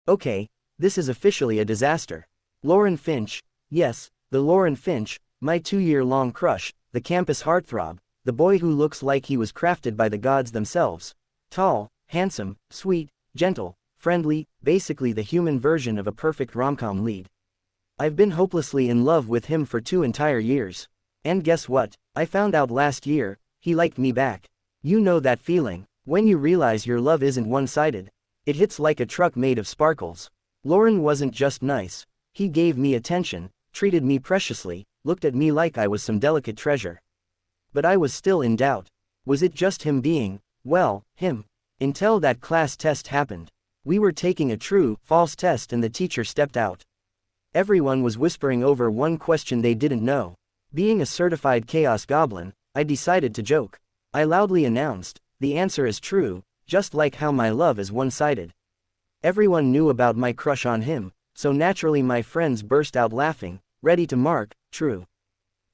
Okay, this is officially a disaster. Lauren Finch, yes, the Lauren Finch, my 2-year-long crush, the campus heartthrob, the boy who looks like he was crafted by the gods themselves. Tall, handsome, sweet, gentle, friendly, basically the human version of a perfect rom-com lead. I've been hopelessly in love with him for 2 entire years. And guess what? I found out last year, he liked me back. You know that feeling, when you realize your love isn't one-sided. It hits like a truck made of sparkles. Lauren wasn't just nice. He gave me attention, treated me preciously, looked at me like I was some delicate treasure. But I was still in doubt. Was it just him being, well, him? Until that class test happened. We were taking a true, false test and the teacher stepped out. Everyone was whispering over one question they didn't know. Being a certified chaos goblin, I decided to joke. I loudly announced, the answer is true, just like how my love is one-sided. Everyone knew about my crush on him, so naturally my friends burst out laughing, ready to mark, true.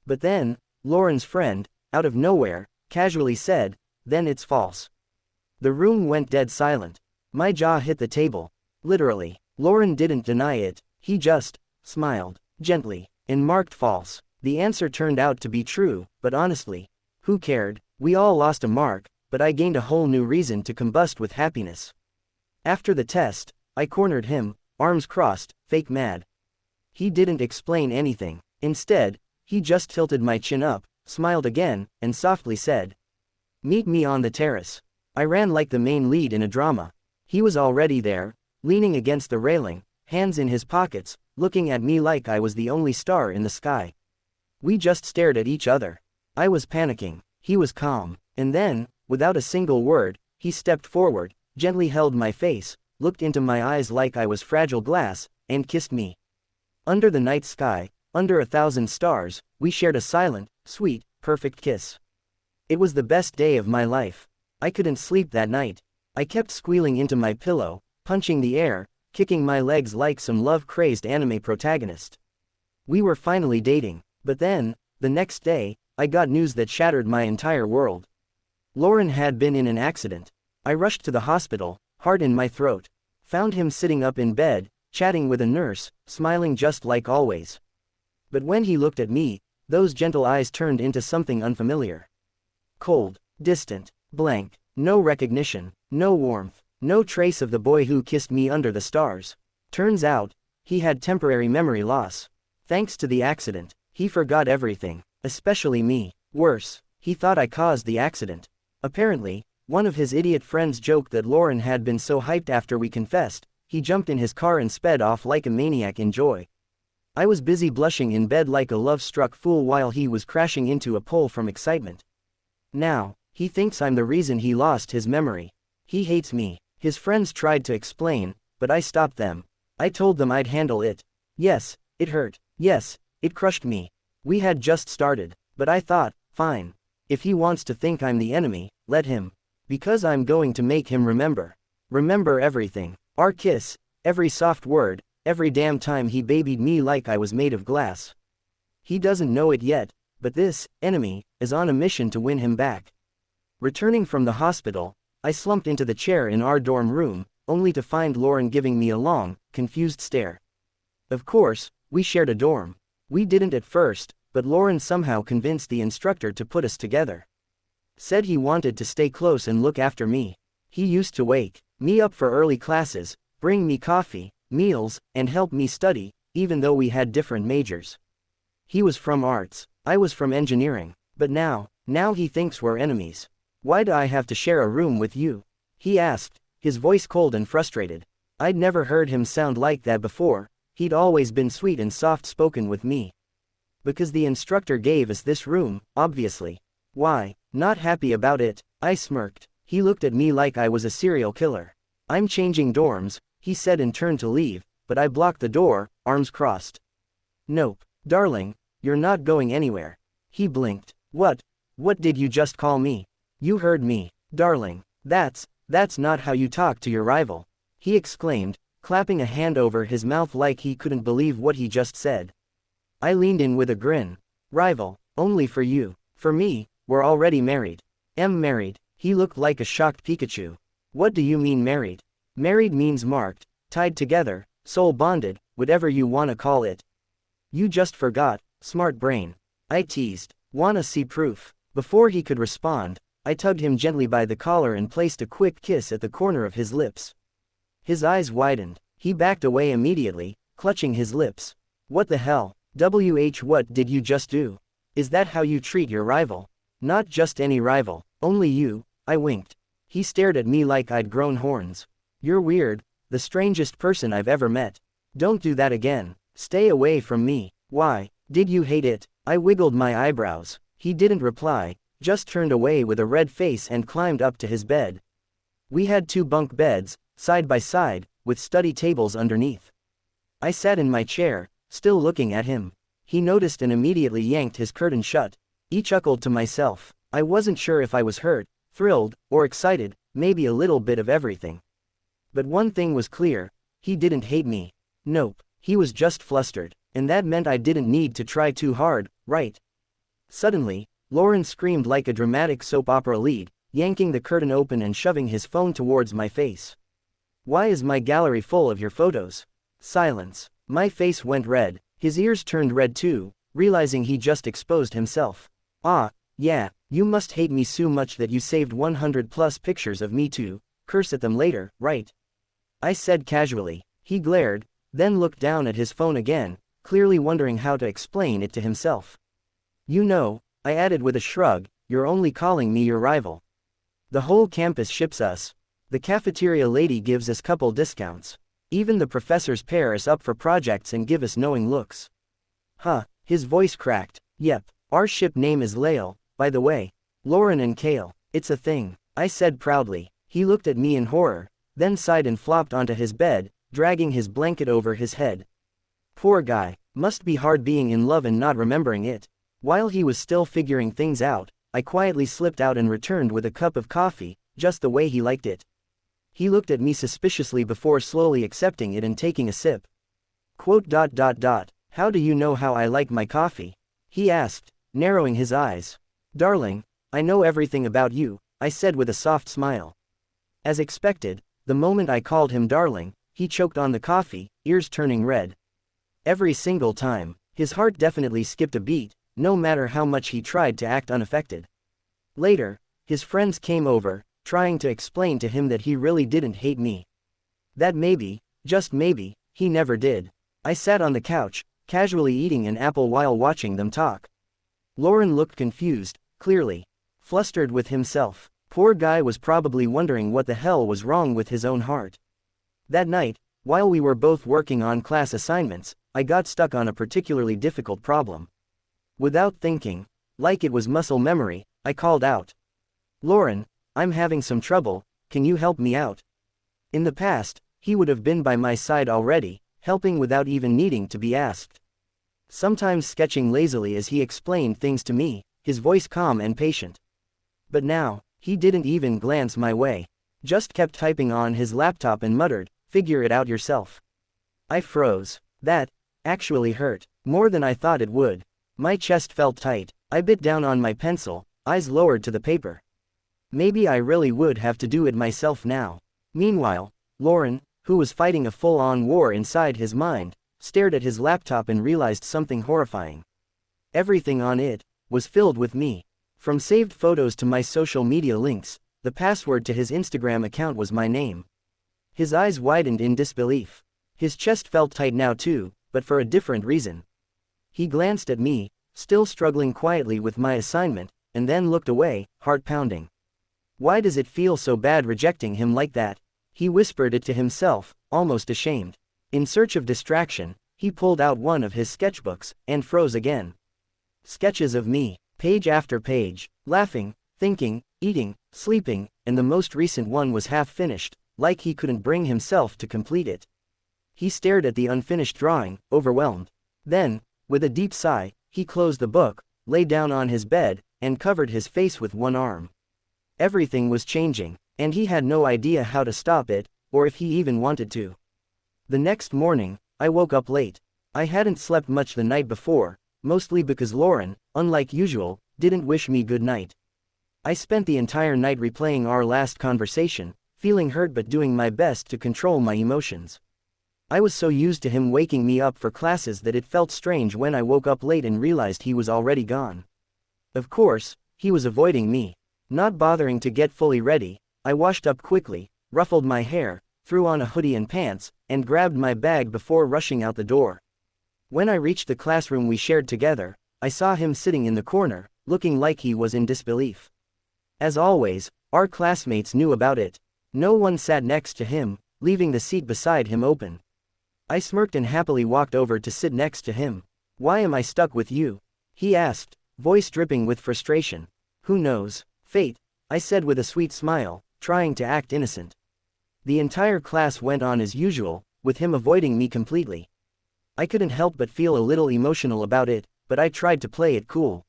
But then, Lauren's friend, out of nowhere, casually said, then it's false. The room went dead silent. My jaw hit the table. Literally. Lauren didn't deny it, he just smiled, gently, and marked false. The answer turned out to be true, but honestly, who cared? We all lost a mark, but I gained a whole new reason to combust with happiness. After the test, I cornered him, arms crossed, fake mad. He didn't explain anything. Instead, he just tilted my chin up, smiled again, and softly said, meet me on the terrace. I ran like the main lead in a drama. He was already there, leaning against the railing, hands in his pockets, looking at me like I was the only star in the sky. We just stared at each other. I was panicking, he was calm, and then, without a single word, he stepped forward, gently held my face, looked into my eyes like I was fragile glass, and kissed me. Under the night sky, under 1,000 stars, we shared a silent, sweet, perfect kiss. It was the best day of my life. I couldn't sleep that night. I kept squealing into my pillow, punching the air, kicking my legs like some love-crazed anime protagonist. We were finally dating, but then, the next day, I got news that shattered my entire world. Lauren had been in an accident. I rushed to the hospital, heart in my throat. Found him sitting up in bed, chatting with a nurse, smiling just like always. But when he looked at me, those gentle eyes turned into something unfamiliar. Cold, distant, blank, no recognition, no warmth, no trace of the boy who kissed me under the stars. Turns out, he had temporary memory loss. Thanks to the accident, he forgot everything, especially me. Worse, he thought I caused the accident. Apparently, one of his idiot friends joked that Lauren had been so hyped after we confessed, he jumped in his car and sped off like a maniac in joy. I was busy blushing in bed like a love-struck fool while he was crashing into a pole from excitement. Now, he thinks I'm the reason he lost his memory. He hates me. His friends tried to explain, but I stopped them. I told them I'd handle it. Yes, it hurt. Yes, it crushed me. We had just started, but I thought, fine. If he wants to think I'm the enemy, let him. Because I'm going to make him remember. Remember everything. Our kiss, every soft word, every damn time he babied me like I was made of glass. He doesn't know it yet, but this enemy is on a mission to win him back. Returning from the hospital, I slumped into the chair in our dorm room, only to find Lauren giving me a long, confused stare. Of course, we shared a dorm. We didn't at first, but Lauren somehow convinced the instructor to put us together. Said he wanted to stay close and look after me. He used to wake me up for early classes, bring me coffee, meals, and help me study, even though we had different majors. He was from arts, I was from engineering, but now he thinks we're enemies. Why do I have to share a room with you? He asked, his voice cold and frustrated. I'd never heard him sound like that before. He'd always been sweet and soft-spoken with me. Because the instructor gave us this room, obviously. Why? Not happy about it, I smirked. He looked at me like I was a serial killer. I'm changing dorms, he said and turned to leave, but I blocked the door, arms crossed. Nope, darling, you're not going anywhere. He blinked. What did you just call me? You heard me, darling. That's not how you talk to your rival. He exclaimed, clapping a hand over his mouth like he couldn't believe what he just said. I leaned in with a grin. Rival, only for you. For me, we're already married. Am married. He looked like a shocked Pikachu. What do you mean married? Married means marked, Tied together, soul bonded, whatever you wanna call it. You just forgot, smart brain. I teased. Wanna see proof? Before he could respond, I tugged him gently by the collar and placed a quick kiss at the corner of his lips. His eyes widened. He backed away immediately, clutching his lips. What the hell? What did you just do? Is that how you treat your rival? Not just any rival, only you. I winked. He stared at me like I'd grown horns. You're weird, the strangest person I've ever met. Don't do that again. Stay away from me. Why? Did you hate it? I wiggled my eyebrows. He didn't reply, just turned away with a red face and climbed up to his bed. We had 2 bunk beds, side by side, with study tables underneath. I sat in my chair, still looking at him. He noticed and immediately yanked his curtain shut. I chuckled to myself. I wasn't sure if I was hurt, thrilled, or excited, maybe a little bit of everything. But one thing was clear, he didn't hate me. Nope, he was just flustered, and that meant I didn't need to try too hard, right? Suddenly, Lauren screamed like a dramatic soap opera lead, yanking the curtain open and shoving his phone towards my face. Why is my gallery full of your photos? Silence. My face went red, his ears turned red too, realizing he just exposed himself. Ah, yeah, you must hate me so much that you saved 100+ pictures of me to curse at them later, right? I said casually. He glared, then looked down at his phone again, clearly wondering how to explain it to himself. You know, I added with a shrug, you're only calling me your rival. The whole campus ships us. The cafeteria lady gives us couple discounts. Even the professors pair us up for projects and give us knowing looks. Huh, his voice cracked. Yep, our ship name is Lael, by the way. Lauren and Kale, it's a thing, I said proudly. He looked at me in horror, then sighed and flopped onto his bed, dragging his blanket over his head. Poor guy, must be hard being in love and not remembering it. While he was still figuring things out, I quietly slipped out and returned with a cup of coffee, just the way he liked it. He looked at me suspiciously before slowly accepting it and taking a sip. How do you know how I like my coffee? He asked, narrowing his eyes. Darling, I know everything about you, I said with a soft smile. As expected, the moment I called him darling, he choked on the coffee, ears turning red. Every single time, his heart definitely skipped a beat, no matter how much he tried to act unaffected. Later, his friends came over, trying to explain to him that he really didn't hate me. That maybe, just maybe, he never did. I sat on the couch, casually eating an apple while watching them talk. Lauren looked confused, clearly flustered with himself. Poor guy was probably wondering what the hell was wrong with his own heart. That night, while we were both working on class assignments, I got stuck on a particularly difficult problem. Without thinking, like it was muscle memory, I called out. Lauren, I'm having some trouble, can you help me out? In the past, he would have been by my side already, helping without even needing to be asked. Sometimes sketching lazily as he explained things to me, his voice calm and patient. But now, he didn't even glance my way. Just kept typing on his laptop and muttered, "Figure it out yourself." I froze. That actually hurt, more than I thought it would. My chest felt tight. I bit down on my pencil, eyes lowered to the paper. Maybe I really would have to do it myself now. Meanwhile, Lauren, who was fighting a full-on war inside his mind, stared at his laptop and realized something horrifying. Everything on it was filled with me. From saved photos to my social media links, the password to his Instagram account was my name. His eyes widened in disbelief. His chest felt tight now too, but for a different reason. He glanced at me, still struggling quietly with my assignment, and then looked away, heart pounding. Why does it feel so bad rejecting him like that? He whispered it to himself, almost ashamed. In search of distraction, he pulled out one of his sketchbooks, and froze again. Sketches of me, page after page, laughing, thinking, eating, sleeping, and the most recent one was half finished, like he couldn't bring himself to complete it. He stared at the unfinished drawing, overwhelmed. Then, with a deep sigh, he closed the book, lay down on his bed, and covered his face with one arm. Everything was changing, and he had no idea how to stop it, or if he even wanted to. The next morning, I woke up late. I hadn't slept much the night before, mostly because Lauren, unlike usual, didn't wish me good night. I spent the entire night replaying our last conversation, feeling hurt but doing my best to control my emotions. I was so used to him waking me up for classes that it felt strange when I woke up late and realized he was already gone. Of course, he was avoiding me. Not bothering to get fully ready, I washed up quickly, ruffled my hair, threw on a hoodie and pants, and grabbed my bag before rushing out the door. When I reached the classroom we shared together, I saw him sitting in the corner, looking like he was in disbelief. As always, our classmates knew about it. No one sat next to him, leaving the seat beside him open. I smirked and happily walked over to sit next to him. "Why am I stuck with you?" he asked, voice dripping with frustration. "Who knows? Fate," I said with a sweet smile, trying to act innocent. The entire class went on as usual, with him avoiding me completely. I couldn't help but feel a little emotional about it, but I tried to play it cool.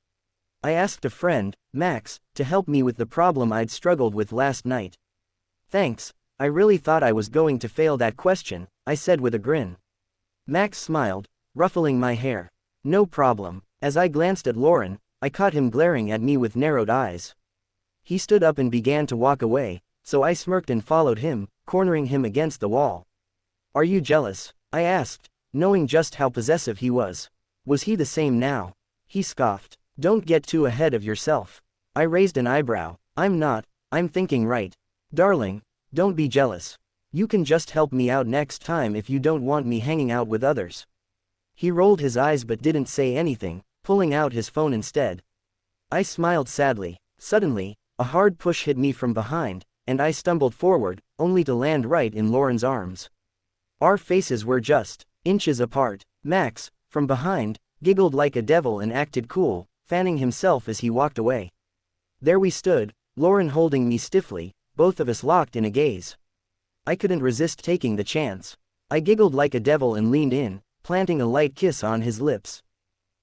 I asked a friend, Max, to help me with the problem I'd struggled with last night. "Thanks, I really thought I was going to fail that question," I said with a grin. Max smiled, ruffling my hair. "No problem." As I glanced at Lauren, I caught him glaring at me with narrowed eyes. He stood up and began to walk away, so I smirked and followed him, cornering him against the wall. "Are you jealous?" I asked, knowing just how possessive he was. Was he the same now? He scoffed. "Don't get too ahead of yourself." I raised an eyebrow. "I'm not, I'm thinking right." "Darling, don't be jealous. You can just help me out next time if you don't want me hanging out with others." He rolled his eyes but didn't say anything, pulling out his phone instead. I smiled sadly. Suddenly, a hard push hit me from behind, and I stumbled forward, only to land right in Lauren's arms. Our faces were just inches apart. Max, from behind, giggled like a devil and acted cool, fanning himself as he walked away. There we stood, Lauren holding me stiffly, both of us locked in a gaze. I couldn't resist taking the chance. I giggled like a devil and leaned in, planting a light kiss on his lips.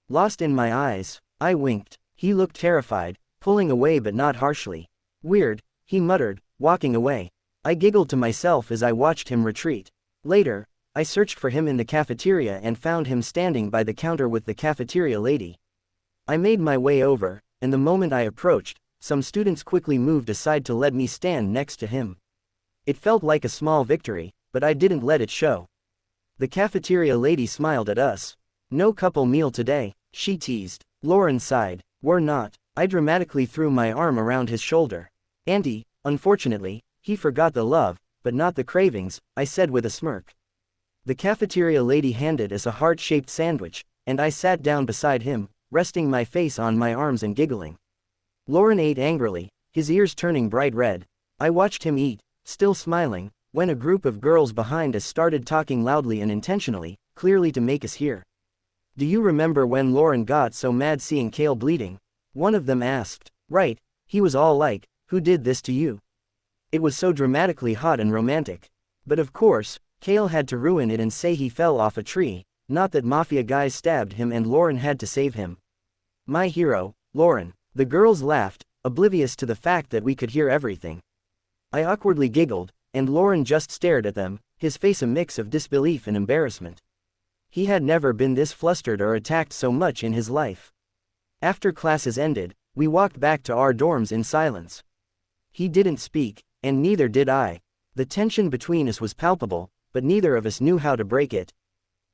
Lost in my eyes, I winked. He looked terrified, pulling away but not harshly. "Weird," he muttered, walking away. I giggled to myself as I watched him retreat. Later, I searched for him in the cafeteria and found him standing by the counter with the cafeteria lady. I made my way over, and the moment I approached, some students quickly moved aside to let me stand next to him. It felt like a small victory, but I didn't let it show. The cafeteria lady smiled at us. "No couple meal today," she teased. Lauren sighed. "We're not." I dramatically threw my arm around his shoulder. "Auntie, unfortunately, he forgot the love, but not the cravings," I said with a smirk. The cafeteria lady handed us a heart-shaped sandwich, and I sat down beside him, resting my face on my arms and giggling. Lauren ate angrily, his ears turning bright red. I watched him eat, still smiling, when a group of girls behind us started talking loudly and intentionally, clearly to make us hear. "Do you remember when Lauren got so mad seeing Kale bleeding?" one of them asked. "Right, he was all like, 'Who did this to you?' It was so dramatically hot and romantic. But of course, Kale had to ruin it and say he fell off a tree, not that mafia guys stabbed him and Lauren had to save him. My hero, Lauren." The girls laughed, oblivious to the fact that we could hear everything. I awkwardly giggled, and Lauren just stared at them, his face a mix of disbelief and embarrassment. He had never been this flustered or attacked so much in his life. After classes ended, we walked back to our dorms in silence. He didn't speak, and neither did I. The tension between us was palpable, but neither of us knew how to break it.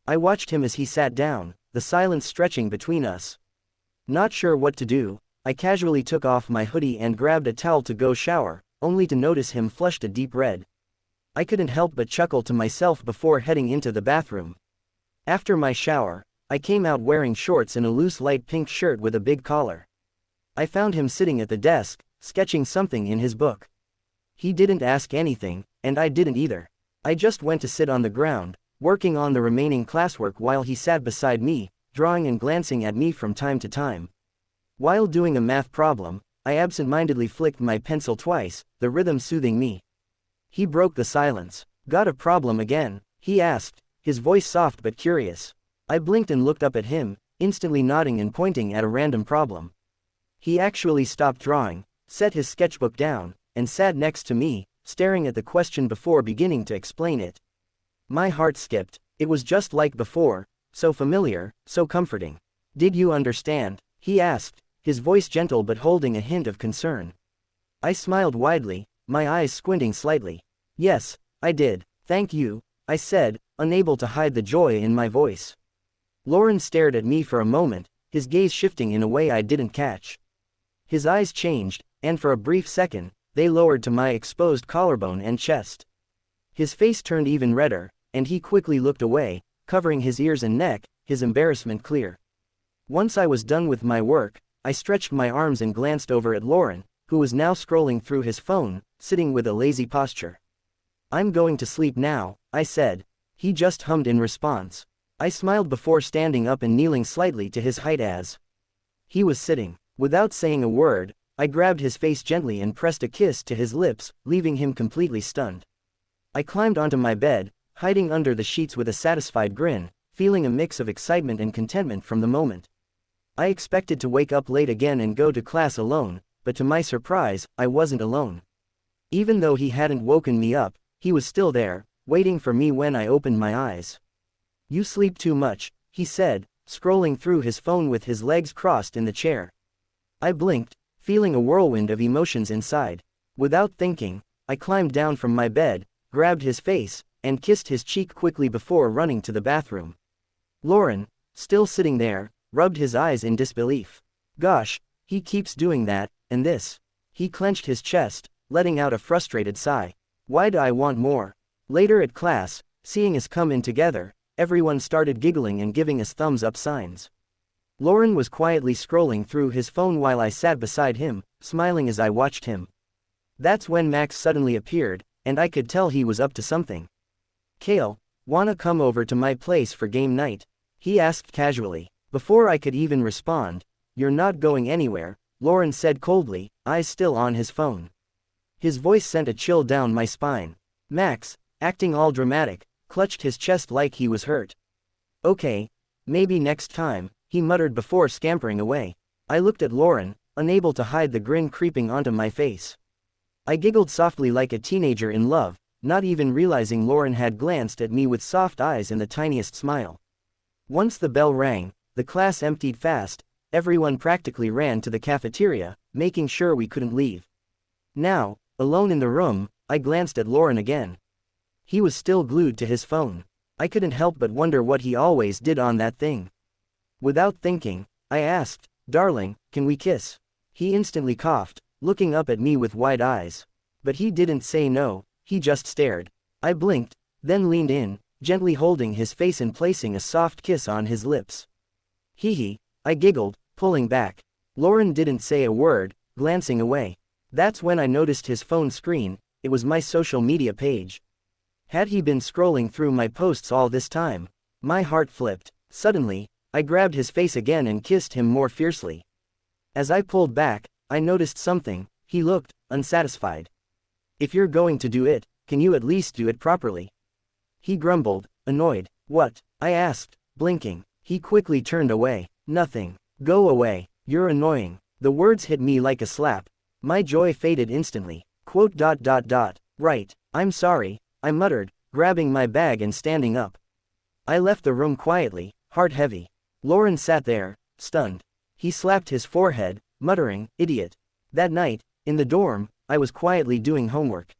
I watched him as he sat down, the silence stretching between us. Not sure what to do, I casually took off my hoodie and grabbed a towel to go shower, only to notice him flushed a deep red. I couldn't help but chuckle to myself before heading into the bathroom. After my shower, I came out wearing shorts and a loose light pink shirt with a big collar. I found him sitting at the desk, sketching something in his book. He didn't ask anything, and I didn't either. I just went to sit on the ground, working on the remaining classwork while he sat beside me, drawing and glancing at me from time to time. While doing a math problem, I absent-mindedly flicked my pencil twice, the rhythm soothing me. He broke the silence. "Got a problem again?" he asked, his voice soft but curious. I blinked and looked up at him, instantly nodding and pointing at a random problem. He actually stopped drawing, set his sketchbook down, and sat next to me, staring at the question before beginning to explain it. My heart skipped. It was just like before, so familiar, so comforting. "Did you understand?" he asked, his voice gentle but holding a hint of concern. I smiled widely, my eyes squinting slightly. "Yes, I did. Thank you," I said, unable to hide the joy in my voice. Lauren stared at me for a moment, his gaze shifting in a way I didn't catch. His eyes changed, and for a brief second, they lowered to my exposed collarbone and chest. His face turned even redder, and he quickly looked away, covering his ears and neck, his embarrassment clear. Once I was done with my work, I stretched my arms and glanced over at Lauren, who was now scrolling through his phone, sitting with a lazy posture. "I'm going to sleep now," I said. He just hummed in response. I smiled before standing up and kneeling slightly to his height as he was sitting. Without saying a word, I grabbed his face gently and pressed a kiss to his lips, leaving him completely stunned. I climbed onto my bed, hiding under the sheets with a satisfied grin, feeling a mix of excitement and contentment from the moment. I expected to wake up late again and go to class alone, but to my surprise, I wasn't alone. Even though he hadn't woken me up, he was still there, waiting for me when I opened my eyes. "You sleep too much," he said, scrolling through his phone with his legs crossed in the chair. I blinked, feeling a whirlwind of emotions inside. Without thinking, I climbed down from my bed, grabbed his face, and kissed his cheek quickly before running to the bathroom. Lauren, still sitting there, rubbed his eyes in disbelief. "Gosh, he keeps doing that, and this." He clenched his chest, letting out a frustrated sigh. "Why do I want more?" Later at class, seeing us come in together, everyone started giggling and giving us thumbs-up signs. Lauren was quietly scrolling through his phone while I sat beside him, smiling as I watched him. That's when Max suddenly appeared, and I could tell he was up to something. "Kale, wanna come over to my place for game night?" he asked casually. Before I could even respond, "You're not going anywhere," Lauren said coldly, eyes still on his phone. His voice sent a chill down my spine. Max, acting all dramatic, clutched his chest like he was hurt. "Okay, maybe next time," he muttered before scampering away. I looked at Lauren, unable to hide the grin creeping onto my face. I giggled softly like a teenager in love, not even realizing Lauren had glanced at me with soft eyes and the tiniest smile. Once the bell rang, the class emptied fast, everyone practically ran to the cafeteria, making sure we couldn't leave. Now, alone in the room, I glanced at Lauren again. He was still glued to his phone. I couldn't help but wonder what he always did on that thing. Without thinking, I asked, "Darling, can we kiss?" He instantly coughed, looking up at me with wide eyes. But he didn't say no, he just stared. I blinked, then leaned in, gently holding his face and placing a soft kiss on his lips. "Hee," I giggled, pulling back. Lauren didn't say a word, glancing away. That's when I noticed his phone screen. It was my social media page. Had he been scrolling through my posts all this time? My heart flipped. Suddenly, I grabbed his face again and kissed him more fiercely. As I pulled back, I noticed something. He looked unsatisfied. "If you're going to do it, can you at least do it properly?" He grumbled, annoyed. "What?" I asked, blinking. He quickly turned away. "Nothing. Go away. You're annoying." The words hit me like a slap. My joy faded instantly. Right, I'm sorry, I muttered, grabbing my bag and standing up. I left the room quietly, heart heavy. Lauren sat there, stunned. He slapped his forehead, muttering, "Idiot." That night, in the dorm, I was quietly doing homework.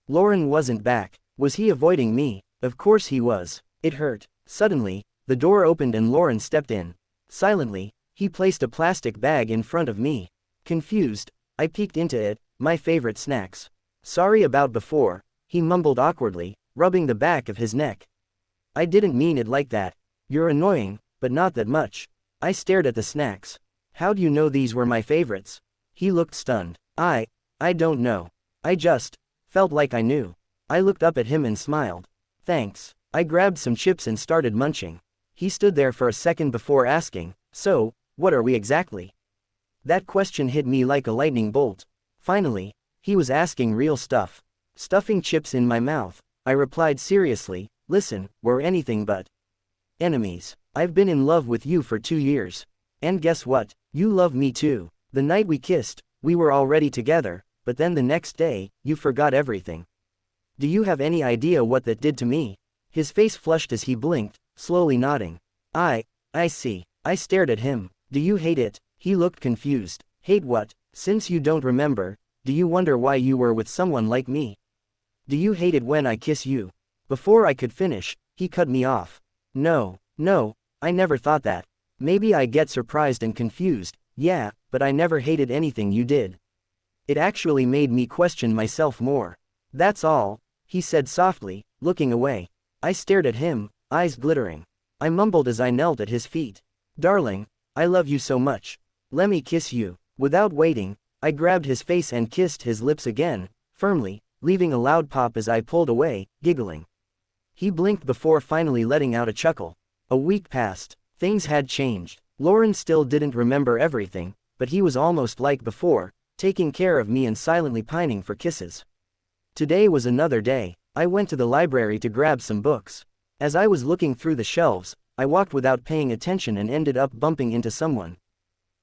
Lauren wasn't back. Was he avoiding me? Of course he was. It hurt. Suddenly, the door opened and Lauren stepped in. Silently, he placed a plastic bag in front of me. Confused, I peeked into it, my favorite snacks. "Sorry about before," he mumbled awkwardly, rubbing the back of his neck. "I didn't mean it like that. You're annoying, but not that much." I stared at the snacks. "How do you know these were my favorites?" He looked stunned. I don't know. I just felt like I knew." I looked up at him and smiled. "Thanks." I grabbed some chips and started munching. He stood there for a second before asking, "So, what are we exactly?" That question hit me like a lightning bolt. Finally, he was asking real stuff. Stuffing chips in my mouth, I replied seriously, "Listen, we're anything but enemies. I've been in love with you for 2 years. And guess what? You love me too. The night we kissed, we were already together, but then the next day, you forgot everything. Do you have any idea what that did to me?" His face flushed as he blinked, slowly nodding. I see." I stared at him. "Do you hate it?" He looked confused. "Hate what? Since you don't remember, do you wonder why you were with someone like me? Do you hate it when I kiss you?" Before I could finish, He cut me off. No, no, I never thought that. Maybe I get surprised and confused, yeah, but I never hated anything you did. It actually made me question myself more. That's all, he said softly, looking away. I stared at him, eyes glittering. I mumbled as I knelt at his feet. Darling, I love you so much. Let me kiss you. Without waiting, I grabbed his face and kissed his lips again, firmly, leaving a loud pop as I pulled away, giggling. He blinked before finally letting out a chuckle. A week passed. Things had changed. Lauren still didn't remember everything, but he was almost like before, taking care of me and silently pining for kisses. Today was another day. I went to the library to grab some books. As I was looking through the shelves, I walked without paying attention and ended up bumping into someone.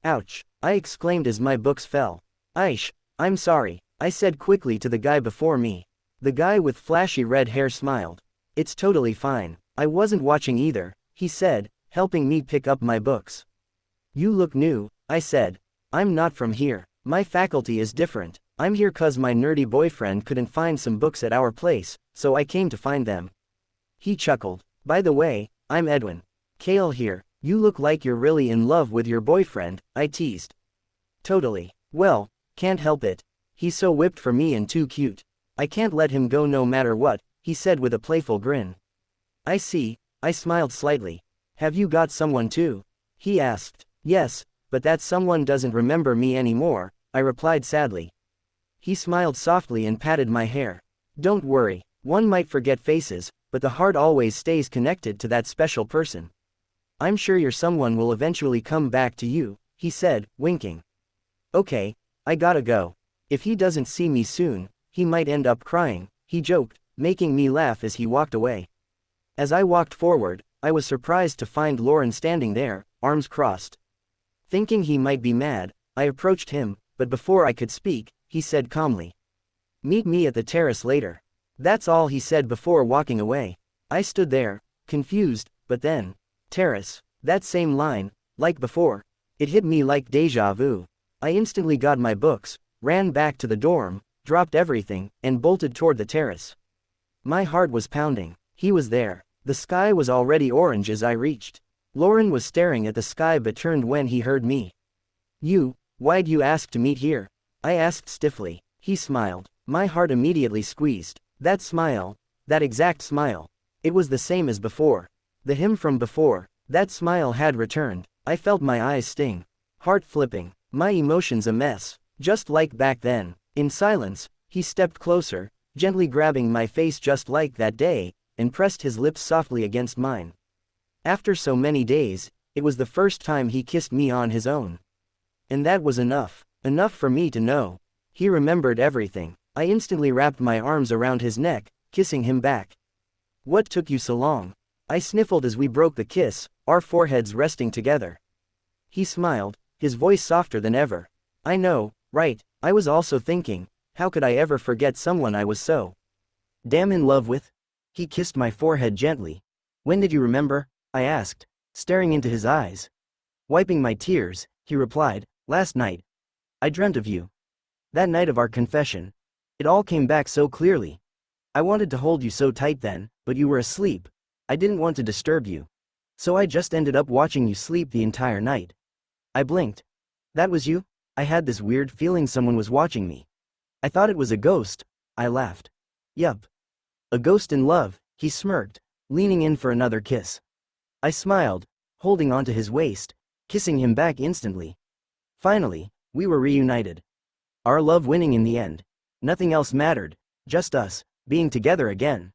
Ouch, I exclaimed as my books fell. Aish, I'm sorry, I said quickly to the guy before me. The guy with flashy red hair smiled. It's totally fine. I wasn't watching either, he said, helping me pick up my books. You look new, I said. I'm not from here. My faculty is different. I'm here 'cause my nerdy boyfriend couldn't find some books at our place, so I came to find them. He chuckled. By the way, I'm Edwin. Kale here. You look like you're really in love with your boyfriend, I teased. Totally. Well, can't help it. He's so whipped for me and too cute. I can't let him go no matter what, he said with a playful grin. I see, I smiled slightly. Have you got someone too? He asked. Yes, but that someone doesn't remember me anymore, I replied sadly. He smiled softly and patted my hair. Don't worry, one might forget faces, but the heart always stays connected to that special person. I'm sure your someone will eventually come back to you, he said, winking. Okay, I gotta go. If he doesn't see me soon, he might end up crying, he joked, making me laugh as he walked away. As I walked forward, I was surprised to find Lauren standing there, arms crossed. Thinking he might be mad, I approached him, but before I could speak, he said calmly. Meet me at the terrace later. That's all he said before walking away. I stood there, confused, but then, terrace, that same line, like before. It hit me like deja vu. I instantly got my books, ran back to the dorm, dropped everything, and bolted toward the terrace. My heart was pounding. He was there. The sky was already orange as I reached. Lauren was staring at the sky but turned when he heard me. Why'd you ask to meet here? I asked stiffly. He smiled. My heart immediately squeezed. That smile, that exact smile. It was the same as before. The him from before. That smile had returned. I felt my eyes sting. Heart flipping. My emotions a mess. Just like back then. In silence, he stepped closer, gently grabbing my face just like that day, and pressed his lips softly against mine. After so many days, it was the first time he kissed me on his own. And that was enough. Enough for me to know. He remembered everything. I instantly wrapped my arms around his neck, kissing him back. What took you so long? I sniffled as we broke the kiss, our foreheads resting together. He smiled, his voice softer than ever. I know, right, I was also thinking, how could I ever forget someone I was so damn in love with? He kissed my forehead gently. When did you remember? I asked, staring into his eyes. Wiping my tears, he replied, last night. I dreamt of you. That night of our confession. It all came back so clearly. I wanted to hold you so tight then, but you were asleep. I didn't want to disturb you. So I just ended up watching you sleep the entire night. I blinked. That was you? I had this weird feeling someone was watching me. I thought it was a ghost. I laughed. Yup. A ghost in love, he smirked, leaning in for another kiss. I smiled, holding onto his waist, kissing him back instantly. Finally, we were reunited. Our love winning in the end. Nothing else mattered, just us, being together again.